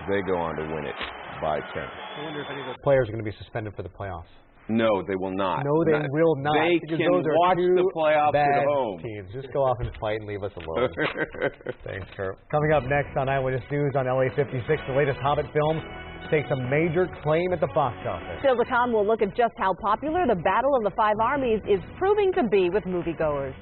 as they go on to win it by 10. I wonder if any of those players are going to be suspended for the playoffs. No, they will not. No, they will not. They can those are watch the playoffs bad at home. Teams. Just go off and fight and leave us alone. Thanks, Kurt. Coming up next on Eyewitness News on LA56, the latest Hobbit film takes a major claim at the box office. Still to come, we'll look at just how popular the Battle of the 5 Armies is proving to be with moviegoers.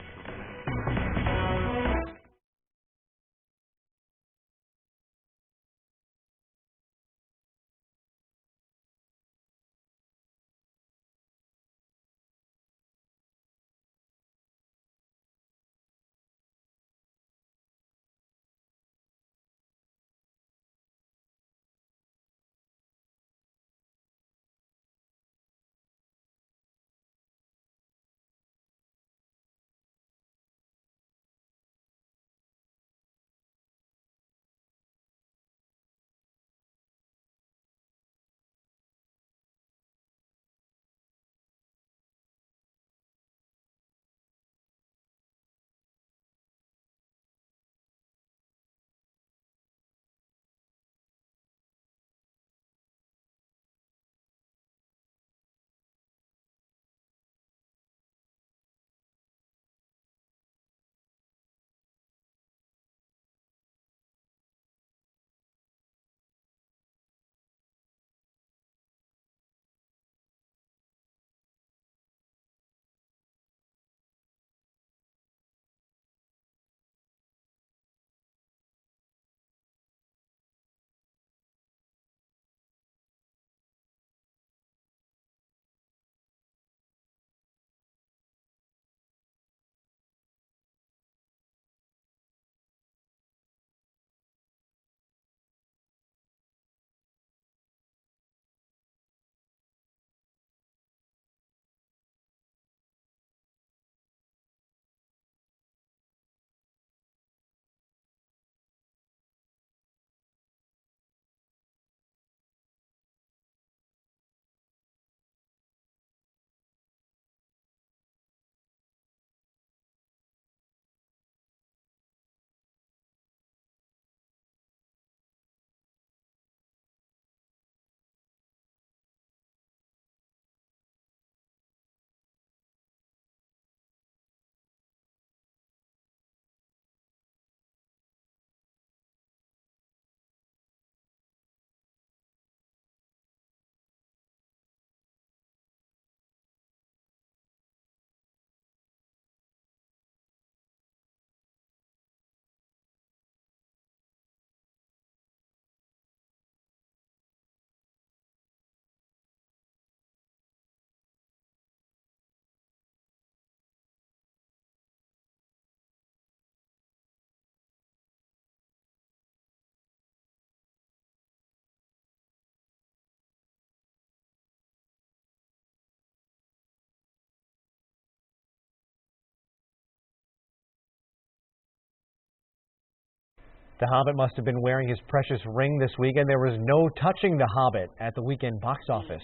The Hobbit must have been wearing his precious ring this weekend. There was no touching the Hobbit at the weekend box office.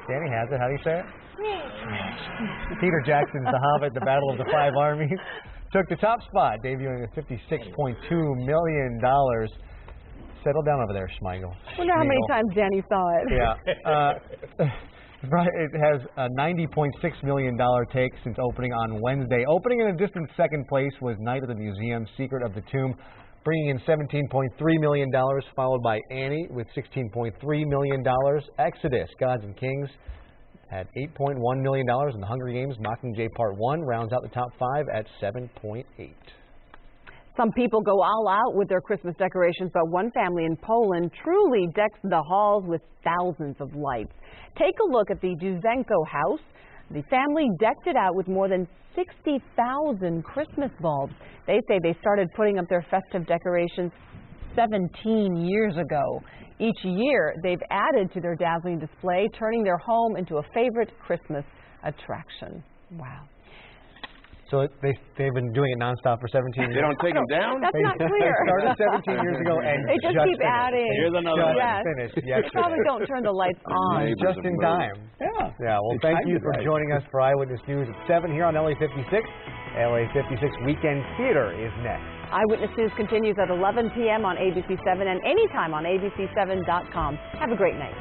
Danny has it. How do you say it? Peter Jackson's The Hobbit, The Battle of the Five Armies, took the top spot, debuting at $56.2 million. Settle down over there, Schmeigel. I wonder how many times Danny saw it. Yeah. It has a $90.6 million take since opening on Wednesday. Opening in a distant second place was Night at the Museum, Secret of the Tomb, bringing in $17.3 million, followed by Annie with $16.3 million. Exodus, Gods and Kings, had $8.1 million, and The Hunger Games, Mockingjay Part 1 rounds out the top 5 at $7.8. Some people go all out with their Christmas decorations, but one family in Poland truly decks the halls with thousands of lights. Take a look at the Duzenko house. The family decked it out with more than 60,000 Christmas bulbs. They say they started putting up their festive decorations 17 years ago. Each year, they've added to their dazzling display, turning their home into a favorite Christmas attraction. Wow. So they've been doing it nonstop for 17 years. They don't take them down? That's not clear. They started 17 years ago and they just keep adding. Here's another yes. finished They yesterday. probably don't turn the lights on. Just in time. Yeah. Yeah, well, thank you for joining us for Eyewitness News at 7 here on LA56. LA56 Weekend Theater is next. Eyewitness News continues at 11 p.m. on ABC7 and anytime on ABC7.com. Have a great night.